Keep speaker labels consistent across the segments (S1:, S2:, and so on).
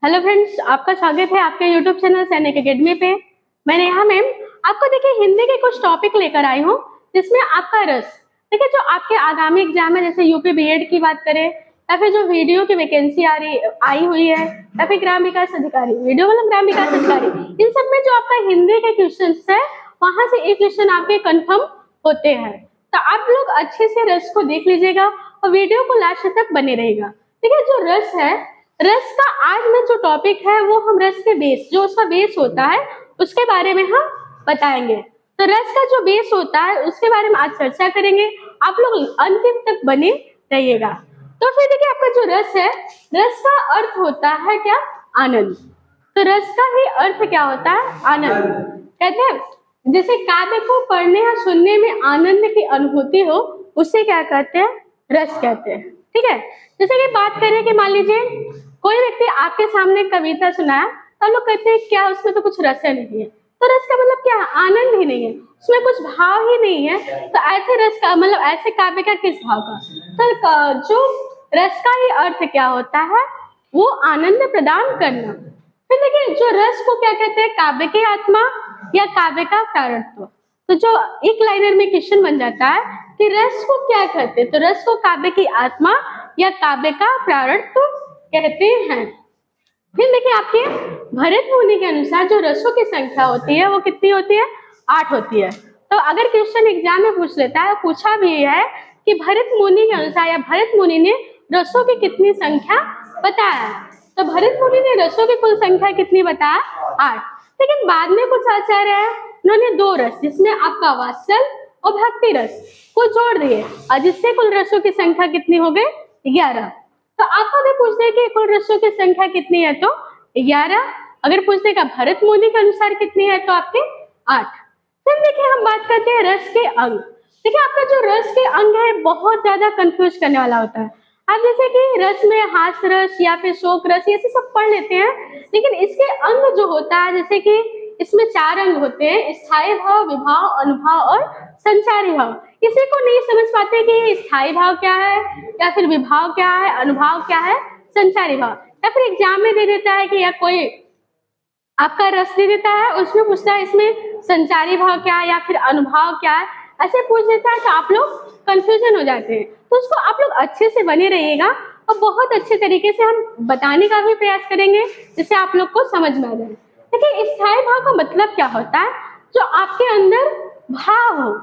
S1: Hello friends, आपका स्वागत है आपके यूट्यूब चैनल सैनिक एकेडमी पे। मैं नेहा मैम आपको देखिए हिंदी के कुछ टॉपिक लेकर आई हूँ जिसमें आपका रस देखिए जो आपके आगामी एग्जाम है, जैसे यूपी बीएड की बात करें या फिर जो वीडियो की वैकेंसी आई हुई है या फिर ग्राम विकास अधिकारी, वीडियो मतलब ग्राम विकास अधिकारी, इन सब में जो आपका हिंदी के क्वेश्चन है वहां से एक क्वेश्चन आपके कन्फर्म होते हैं। तो आप लोग अच्छे से रस को देख लीजिएगा और वीडियो को लास्ट तक बने रहेगा। देखिए जो रस है, रस का आज में जो टॉपिक है वो हम रस के बेस, जो उसका बेस होता है उसके बारे में हम बताएंगे। तो रस का जो बेस होता है उसके बारे में आज चर्चा करेंगे, आप लोग अंतिम तक बने रहिएगा। तो फिर देखिए आपका जो रस है, रस का अर्थ होता है क्या? आनंद। तो रस का ही अर्थ क्या होता है? आनंद। कहते हैं जैसे काव्य को पढ़ने या सुनने में आनंद की अनुभूति हो उसे क्या कहते हैं? रस कहते हैं। ठीक है, जैसे कि बात करें कि मान लीजिए कोई व्यक्ति आपके सामने कविता सुनाया तो लोग कहते हैं क्या उसमें तो कुछ रस नहीं है। तो रस का मतलब क्या है? आनंद ही नहीं है, उसमें कुछ भाव ही नहीं है। तो ऐसे रस का मतलब ऐसे काव्य का किस भाव का? तो जो रस का ही अर्थ क्या होता है? वो आनंद प्रदान करना। फिर देखिए जो रस को क्या कहते हैं? काव्य की आत्मा या काव्य का प्राणत्व। तो जो एक लाइनर में क्वेश्चन बन जाता है कि रस को क्या कहते हैं? तो रस को काव्य की आत्मा या काव्य का प्राणत्व कहते हैं। फिर देखिए आपके भरत मुनि के अनुसार जो रसों की संख्या होती है वो कितनी होती है? 8 होती है। तो अगर क्वेश्चन एग्जाम में पूछ लेता है, पूछा भी है कि भरत मुनि के अनुसार या भरत मुनि ने रसों की कितनी संख्या बताया, तो भरत मुनि ने रसों की कुल संख्या कितनी बताया? 8। लेकिन बाद में कुछ आचार्य है उन्होंने 2 रस जिसमें आपका वात्सल और भक्ति रस को जोड़ दिए और जिससे कुल रसों की संख्या कितनी हो गई? 11। तो आपको अगर पूछ दे कि कुल रसों की संख्या कितनी है तो 11। अगर पूछ देगा भरत मुनि के अनुसार कितनी है तो आपके 8। फिर देखिए हम बात करते हैं रस के अंग। देखिए आपका जो रस के अंग है बहुत ज्यादा कंफ्यूज करने वाला होता है। आप जैसे कि रस में हास रस या फिर शोक रस ये सब पढ़ लेते हैं, लेकिन इसके अंग जो होता है जैसे कि इसमें 4 अंग होते हैं, स्थायी भाव, विभाव, अनुभाव और संचारी भाव। किसी को नहीं समझ पाते कि स्थायी भाव क्या है या फिर विभाव क्या है, अनुभाव क्या है, संचारी भाव। या फिर एग्जाम में दे देता है कि या कोई आपका रस दे देता है, उसमें पूछता है इसमें संचारी भाव क्या है या फिर अनुभाव क्या है, ऐसे पूछ देता है तो आप लोग कंफ्यूजन हो जाते हैं। तो उसको आप लोग अच्छे से बने रहिएगा और बहुत अच्छे तरीके से हम बताने का भी प्रयास करेंगे जिससे आप लोग को समझ में आ जाए। देखिए स्थायी भाव का मतलब क्या होता है? जो आपके अंदर भाव हो,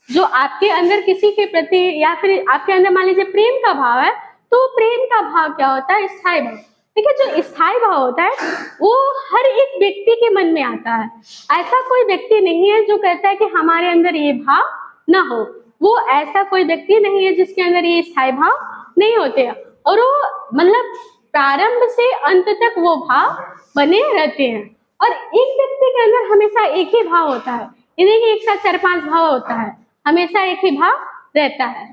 S1: जो आपके अंदर किसी के प्रति या फिर आपके अंदर मान लीजिए प्रेम का भाव है तो प्रेम का भाव क्या होता है? स्थायी भाव। देखिए जो स्थायी भाव होता है वो हर एक व्यक्ति के मन में आता है। ऐसा कोई व्यक्ति नहीं है जो कहता है कि हमारे अंदर ये भाव ना हो, वो ऐसा कोई व्यक्ति नहीं है जिसके अंदर ये स्थायी भाव नहीं होते और वो मतलब प्रारंभ से अंत तक वो भाव बने रहते हैं। और एक व्यक्ति के अंदर हमेशा एक ही भाव होता है, ये देखिए एक साथ 4-5 भाव होता है, हमेशा एक ही भाव रहता है।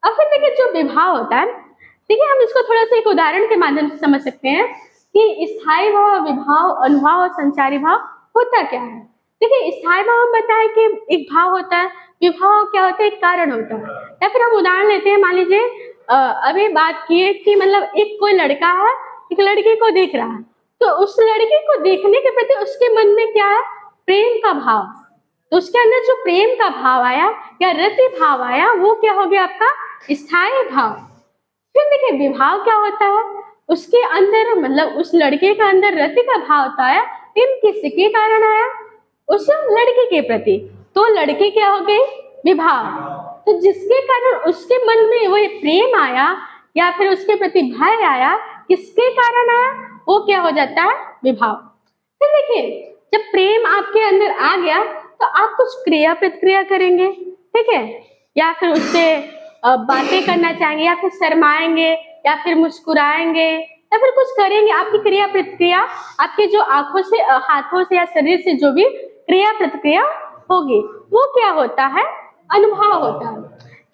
S1: अब फिर देखिए जो विभाव होता है, देखिए हम इसको थोड़ा सा एक उदाहरण के माध्यम से समझ सकते हैं कि स्थायी भाव, विभाव, अनुभाव और संचारी भाव होता क्या है। देखिए स्थायी भाव हम बताएं कि एक भाव होता है, विभाव क्या होता है? एक कारण होता है। या फिर हम उदाहरण लेते हैं, मान लीजिए अभी बात किए कि मतलब एक कोई लड़का है एक लड़की को देख रहा है, तो उस लड़की को देखने के प्रति उसके मन में क्या है? प्रेम का भाव। तो उसके अंदर जो प्रेम का भाव आया या रति भाव आया वो क्या हो गया? आपका स्थायी भाव। फिर देखिए विभाव क्या होता है? उसके अंदर मतलब उस लड़के का अंदर रति का भाव होता है, लेकिन किसके कारण आया? उस लड़की के प्रति, तो लड़की क्या हो गई? विभाव। तो जिसके कारण उसके मन में वो प्रेम आया या फिर उसके प्रति भय आया, किसके कारण आया? वो क्या हो जाता है? विभाव। फिर देखिए जब प्रेम आपके अंदर आ गया तो आप कुछ क्रिया प्रतिक्रिया करेंगे, ठीक है, या फिर उससे बातें करना चाहेंगे या फिर शर्माएंगे या फिर मुस्कुराएंगे या फिर कुछ करेंगे। आपकी क्रिया प्रतिक्रिया आपके जो आंखों से, हाथों से या शरीर से जो भी क्रिया प्रतिक्रिया होगी वो क्या होता है? अनुभव होता है।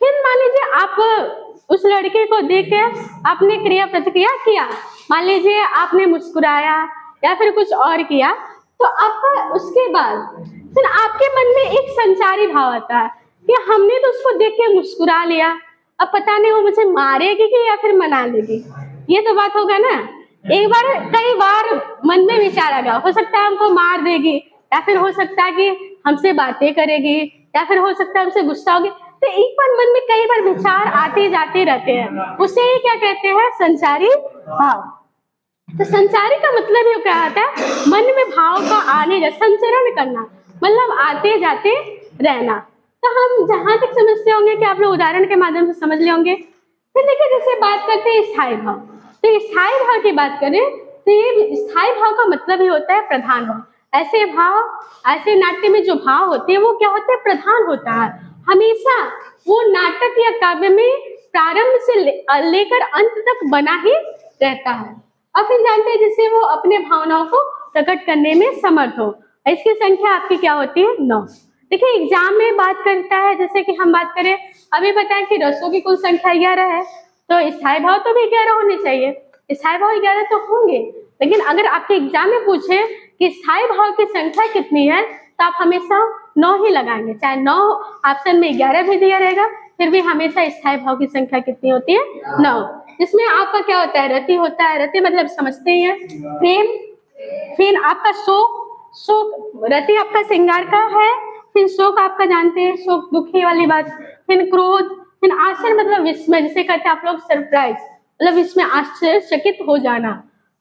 S1: फिर मान लीजिए आप उस लड़के को देख के आपने क्रिया प्रतिक्रिया किया, मान लीजिए आपने मुस्कुराया या फिर कुछ और किया, तो आपका उसके बाद फिर आपके मन में एक संचारी भाव आता है कि हमने तो उसको देख के मुस्कुरा लिया, अब पता नहीं वो मुझे मारेगी कि या फिर मना लेगी। ये तो बात होगा ना। एक बार कई बार मन में विचार आ गया, हो सकता है हमको मार देगी, या फिर हो सकता है कि हमसे बातें करेगी, या फिर हो सकता है हमसे गुस्सा होगी। तो एक बार मन में कई बार विचार आते जाते रहते हैं, उसे ही क्या कहते हैं, संचारी भाव। तो संचारी का मतलब ये क्या होता है, मन में भाव का आने जा संचरण करना, मतलब आते जाते रहना। तो हम जहां तक समझते होंगे कि आप लोग उदाहरण के माध्यम से समझ ले होंगे। फिर देखिए जैसे बात करते हैं स्थायी भाव, तो स्थायी भाव की बात करें तो ये स्थायी भाव का मतलब ही होता है प्रधान भाव। ऐसे भाव, ऐसे नाट्य में जो भाव होते हैं वो क्या होते हैं, प्रधान होता है। हमेशा वो नाटक या काव्य में प्रारंभ से लेकर अंत तक बना ही रहता है। और फिर जानते हैं जिससे वो अपने भावनाओं को प्रकट करने में समर्थ हो। इसकी संख्या आपकी क्या होती है, 9। देखिए एग्जाम में बात करता है, जैसे कि हम बात करें अभी बताएं कि रसों की कुल संख्या 11 है, तो स्थायी भाव तो भी 11 होने चाहिए। स्थायी भाव 11 तो होंगे, लेकिन अगर आपके एग्जाम में पूछे कि स्थायी भाव की संख्या कितनी है तो आप हमेशा 9 ही लगाएंगे, चाहे 9 ऑप्शन में 11 भी दिया रहेगा, फिर भी हमेशा स्थायी भाव की संख्या कितनी होती है, 9। जिसमें आपका क्या होता है, रति होता है। रति मतलब समझते ही है, प्रेम। फिर आपका शोक, शोक रति आपका श्रृंगार का है। फिर शोक आपका जानते हैं, शोक दुखी वाली बात। फिर क्रोध, फिर आश्चर्य मतलब विस्मय, जिसे कहते हैं आप लोग सरप्राइज, मतलब इसमें आश्चर्यचकित हो जाना।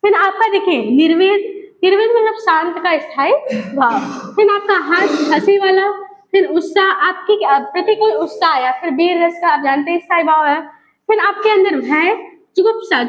S1: फिर आपका देखिए निर्वेद, निर्वेद मतलब शांत का स्थायी भाव। फिर आपका हंसी वाला, फिर उत्साह, आपकी प्रति कोई उत्साह या फिर वीर रस का आप जानते हैं स्थायी भाव है। फिर आपके अंदर भय, जुगुप्सा,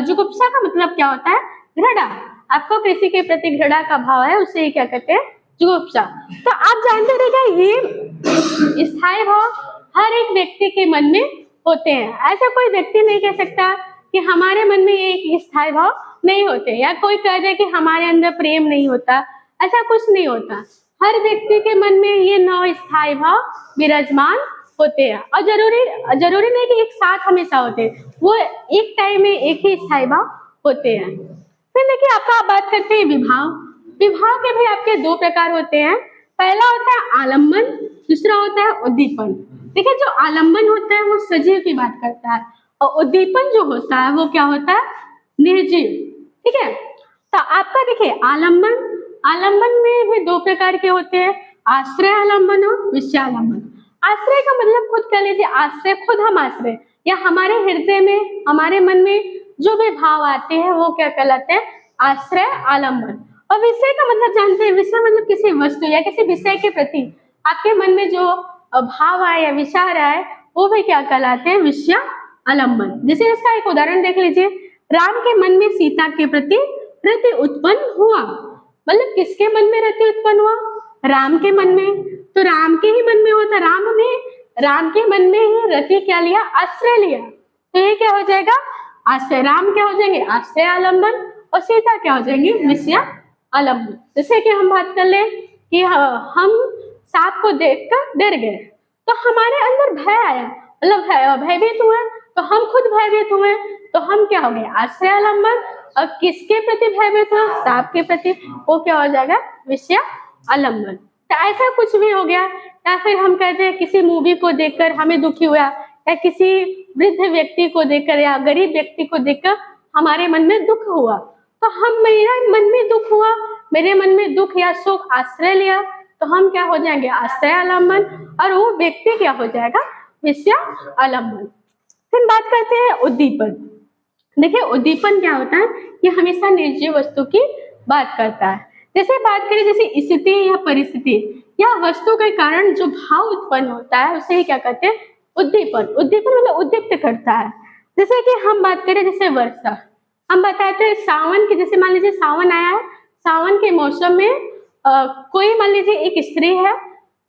S1: जुगुप्सा का मतलब क्या होता है, घृणा। आपको किसी के प्रति घृणा का भाव है, उसे क्या कहते हैं, जुगुप्सा। तो आप जानते रहेगा ये स्थायी भाव हर एक व्यक्ति के मन में होते हैं। ऐसा कोई व्यक्ति नहीं कह सकता कि हमारे मन में एक स्थायी भाव नहीं होते, या कोई कह दे कि हमारे अंदर प्रेम नहीं होता, ऐसा कुछ नहीं होता। हर व्यक्ति के मन में ये 9 स्थायी भाव विराजमान होते हैं, और जरूरी नहीं कि एक साथ हमेशा होते हैं, वो एक टाइम में एक ही स्थायी भाव होते हैं। फिर देखिए आपका बात करते हैं विभाव। विभाव के भी आपके 2 प्रकार होते हैं। पहला होता है आलम्बन, दूसरा होता है उद्दीपन। देखिए जो आलम्बन होता है वो सजीव की बात करता है, और उद्दीपन जो होता है वो क्या होता है, निर्जीव। ठीक है, तो आपका देखिए आलम्बन, आलम्बन में भी 2 प्रकार के होते हैं, आश्रय आलम्बन और विषयालंबन। आश्रय का मतलब खुद कह लीजिए, आश्रय खुद हम आश्रय, या हमारे हृदय में, हमारे मन में जो भी भाव आते हैं वो क्या कहलाते हैं, आश्रय आलम्बन। और विषय का मतलब जानते हैं, विषय मतलब किसी वस्तु या किसी विषय के प्रति आपके मन में जो भाव आए या विचार आए वो भी क्या कहलाते हैं, विषय आलम्बन। जैसे इसका एक उदाहरण देख लीजिए, राम के मन में सीता के प्रति रति उत्पन्न हुआ, मतलब किसके मन में रति उत्पन्न हुआ, राम के मन में। तो राम के ही मन में होता, राम के मन में ही रति क्या लिया, आश्रय लिया, तो ये क्या हो जाएगा, आश्रय। राम क्या हो जाएंगे, आश्रय आलम्बन, और सीता क्या हो जाएंगे, विषय आलम्बन। जैसे कि हम बात कर ले कि हम सांप को देखकर डर गए, तो हमारे अंदर भय आया, मतलब भयभीत हुए, तो हम खुद भयभीत हुए, तो हम क्या हो गए, आश्रय आलम्बन। और किसके प्रति भयभीत हुए, सांप के प्रति, वो क्या हो जाएगा, विषय आलम्बन। तो ऐसा कुछ भी हो गया, या फिर हम कहते हैं किसी मूवी को देखकर हमें दुखी हुआ, या किसी वृद्ध व्यक्ति को देखकर या गरीब व्यक्ति को देखकर हमारे मन में दुख हुआ, तो मेरा मन में दुख हुआ, मेरे मन में दुख या शोक आश्रय लिया, तो हम क्या हो जाएंगे, आश्रय आलम्बन, और वो व्यक्ति क्या हो जाएगा, विषय आलम्बन। फिर बात करते हैं उद्दीपन। देखिए उद्दीपन क्या होता है, ये हमेशा निर्जीव वस्तु की बात करता है। जैसे बात करें, जैसे स्थिति या परिस्थिति या वस्तु के कारण जो भाव उत्पन्न होता है उसे ही क्या कहते हैं, उद्दीपन। उद्दीपन मतलब उद्दीप्त करता है। जैसे कि हम बात करें, जैसे वर्षा, हम बताते हैं सावन की, जैसे मान लीजिए सावन आया है, सावन के मौसम में कोई मान लीजिए एक स्त्री है,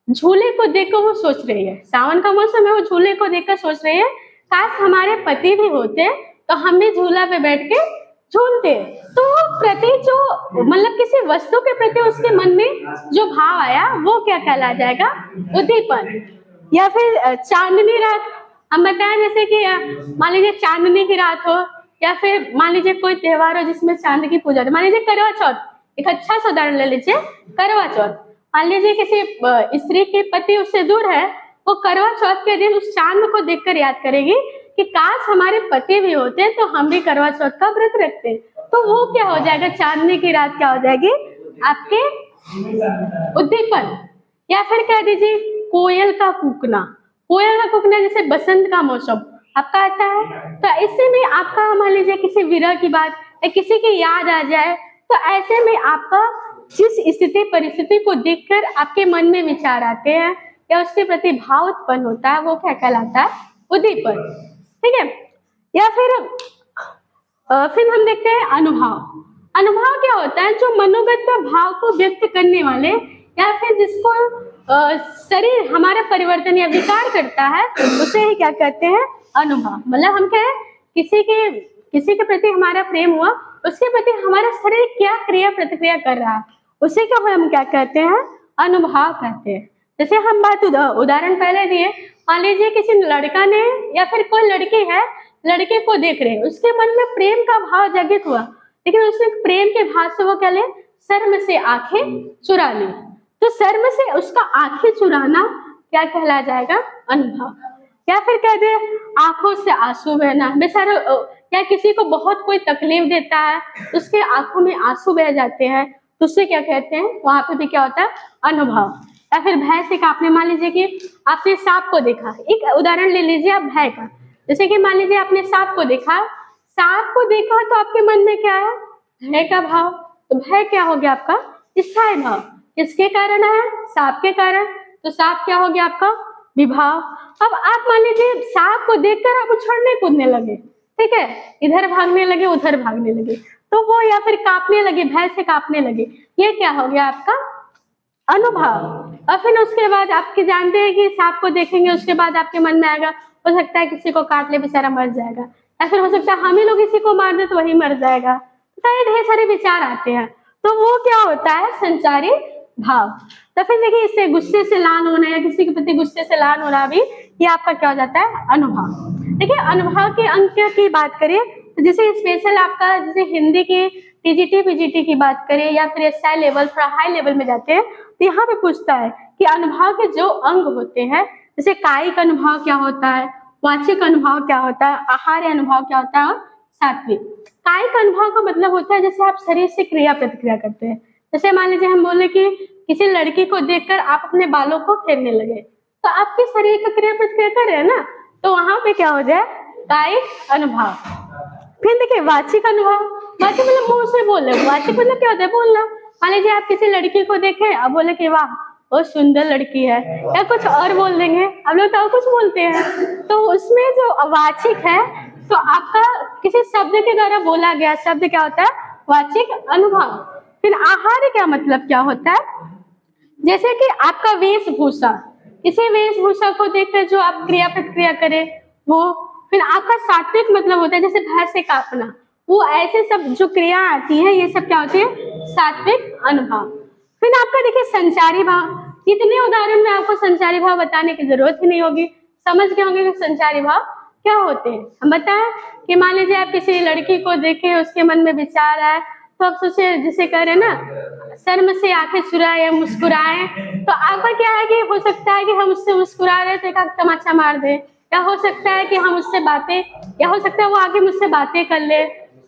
S1: झूले को देखकर वो सोच रही है, सावन का मौसम है, वो झूले को देखकर सोच रही है काश हमारे पति भी होते तो हम भी झूला पे बैठ के झूलते। तो प्रति जो मतलब किसी वस्तु के प्रति उसके मन में जो भाव आया वो क्या कहला जाएगा, उद्दीपन। या फिर चांदनी रात, हम बताएं जैसे कि मान लीजिए चांदनी की रात हो, या फिर मान लीजिए कोई त्योहार हो जिसमें चांद की पूजा हो, मान लीजिए करवा चौथ, एक अच्छा सा उदाहरण ले लीजिए, करवा चौथ। मान लीजिए किसी स्त्री के पति उससे दूर है, वो करवा चौथ के दिन उस चांद को देखकर याद करेगी कि काश हमारे पति भी होते तो हम भी करवा चौथ का व्रत रखते। तो वो क्या हो जाएगा, चांदनी की रात क्या हो जाएगी आपके उद्दीपन। या फिर कह दीजिए कोयल का कूकना। कोयल का कूकना जैसे बसंत का मौसम आपका आता है, तो ऐसे में आपका मान लीजिए किसी विरह की बात या किसी की याद आ जाए, तो ऐसे में आपका जिस स्थिति परिस्थिति को देखकर आपके मन में विचार आते हैं या उसके प्रति भाव उत्पन्न होता है, वो क्या कहलाता है, उद्दीपन। ठीक है। या फिर हम देखते हैं अनुभव। अनुभव क्या होता है, जो मनोगत भाव को व्यक्त करने वाले या फिर जिसको शरीर हमारा परिवर्तन या विकार करता है, उसे ही क्या कहते हैं, अनुभव। मतलब हम क्या है, किसी के प्रति हमारा प्रेम हुआ, उसके प्रति हमारा शरीर क्या क्रिया प्रतिक्रिया कर रहा है, उसे क्या हम क्या कहते हैं, अनुभव कहते हैं। जैसे हम बात उदाहरण पहले दिए, मान लीजिए किसी लड़का ने या फिर कोई लड़की है, लड़के को देख रहे, उसके मन में प्रेम का भाव जागृत हुआ, लेकिन उसने प्रेम के भाव से वो क्या ले, शर्म से आंखें चुरा ली। तो शर्म से उसका आंखें चुराना क्या कहला जाएगा, अनुभव। या फिर कह दे आंखों से आंसू बहना, बेचारा या किसी को बहुत कोई तकलीफ देता है, उसके आंखों में आंसू बह जाते हैं, तो उससे क्या कहते हैं, वहां पे भी क्या होता है, अनुभव। या फिर भय से कांपने, मान लीजिए कि आपने सांप को देखा, एक उदाहरण ले लीजिए आप भय का। जैसे कि मान लीजिए आपने सांप को देखा तो आपके मन में क्या है, भय का भाव। तो भय क्या हो गया आपका, स्थायी भाव। किसके कारण है, सांप के कारण, तो सांप क्या हो गया आपका, विभाव। अब आप मान लीजिए सांप को देखकर आप उछलने कूदने लगे, ठीक है, इधर भागने लगे उधर भागने लगे, तो वो या फिर कांपने लगे, भय से कांपने लगे, ये क्या हो गया आपका, अनुभव। और फिर उसके बाद आपके जानते हैं कि सांप को देखेंगे, उसके बाद आपके मन में आएगा, हो सकता है किसी को काट ले बेचारा मर जाएगा, या फिर हो सकता है हम ही लोग किसी को मार दे तो वही मर जाएगा, तो ये ढेर सारे विचार आते हैं। तो वो क्या होता है, संचारी भाव। तो फिर देखिए इससे गुस्से से लान होना या किसी के प्रति गुस्से से लान होना भी, ये आपका क्या हो जाता है, अनुभव। देखिए अनुभव के अंक की बात करें तो जैसे स्पेशल आपका, जैसे हिंदी की टीजीटी पीजीटी की बात करें या फिर एसआई लेवल, थोड़ा हाई लेवल में जाते हैं, तो यहाँ पे पूछता है कि अनुभव के जो अंग होते हैं, जैसे कायिक अनुभव क्या होता है, वाचिक अनुभव क्या होता है, आहार्य अनुभव क्या होता है, और सात्विक। कायिक अनुभव का मतलब होता है जैसे आप शरीर से क्रिया प्रतिक्रिया करते हैं। जैसे मान लीजिए हम बोले कि किसी लड़की को देखकर आप अपने बालों को फेरने लगे, तो आपके शरीर का क्रिया प्रतिक्रिया कर रहे हैं ना, तो वहां पे क्या हो जाए, कायिक अनुभव। फिर देखिए वाचिक अनुभव, वाचिक मतलब मुंह से बोल रहे, वाचिक मतलब क्या होता है, बोलना। मान लीजिए आप किसी लड़की को देखे, अब बोले कि वाह बहुत सुंदर लड़की है, या कुछ और बोल देंगे, हम लोग तो और कुछ बोलते हैं, तो उसमें जो वाचिक है, तो आपका किसी शब्द के द्वारा बोला गया शब्द क्या होता है, वाचिक अनुभव। फिर आहार्य क्या मतलब क्या होता है, जैसे कि आपका वेशभूषा, किसी वेशभूषा को देखकर जो आप क्रिया प्रतिक्रिया करें वो। फिर आपका सात्विक मतलब होता है जैसे भय से कांपना, वो ऐसे सब जो क्रिया आती है, ये सब क्या होती है, सात्विक अनुभव। फिर आपका देखिए संचारी भाव, इतने उदाहरण में आपको संचारी भाव बताने की जरूरत ही नहीं होगी, समझ गए होंगे कि संचारी भाव क्या होते हैं। हम बताएं कि मान लीजिए आप किसी लड़की को देखे, उसके मन में विचार आए, तो आप सोचे जिसे कह रहे ना, शर्म से आंखें चुराए या मुस्कुराए, तो आपका क्या है कि हो सकता है कि हम उससे मुस्कुरा रहे तो एक तमाचा मार दे, या हो सकता है कि हम उससे बातें, या हो सकता है वो आगे मुझसे बातें कर ले,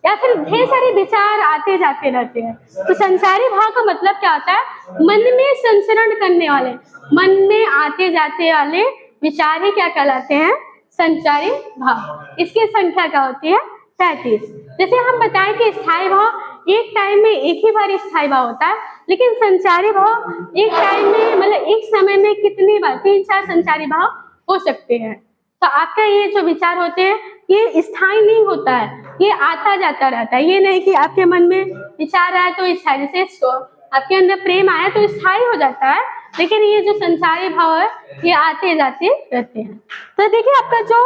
S1: या फिर ढेर सारे विचार आते जाते रहते हैं। तो संचारी भाव का मतलब क्या होता है, मन में संचरण करने वाले, मन में आते जाते वाले विचार ही क्या कहलाते हैं, संचारी भाव। इसकी संख्या क्या होती है, 33। जैसे हम बताएं कि स्थायी भाव एक टाइम में एक ही बार स्थायी भाव होता है, लेकिन संचारी भाव एक टाइम में मतलब एक समय में कितनी बार, 3-4 संचारी भाव हो सकते हैं। तो आपका ये जो विचार होते हैं ये स्थायी नहीं होता है, ये आता जाता रहता है। ये नहीं कि आपके मन में विचार आया तो स्थायी, जैसे आपके अंदर प्रेम आया तो स्थायी हो जाता है, लेकिन ये जो संचारी भाव है ये आते जाते रहते हैं। तो देखिए आपका जो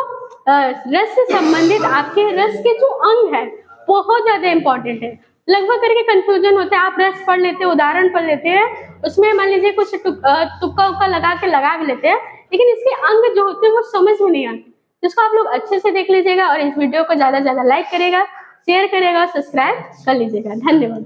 S1: रस से संबंधित आपके रस के जो अंग है बहुत ज्यादा इंपॉर्टेंट है। लगभग करके कंफ्यूजन होता है, आप रस पढ़ लेते हैं, उदाहरण पढ़ लेते हैं, उसमें मान लीजिए कुछ तुक्का उक्का लगा भी लेते हैं, लेकिन इसके अंग जो होते हैं वो समझ में नहीं आते। जिसको आप लोग अच्छे से देख लीजिएगा और इस वीडियो को ज्यादा से ज्यादा लाइक करेगा, शेयर करेगा, सब्सक्राइब कर लीजिएगा। धन्यवाद।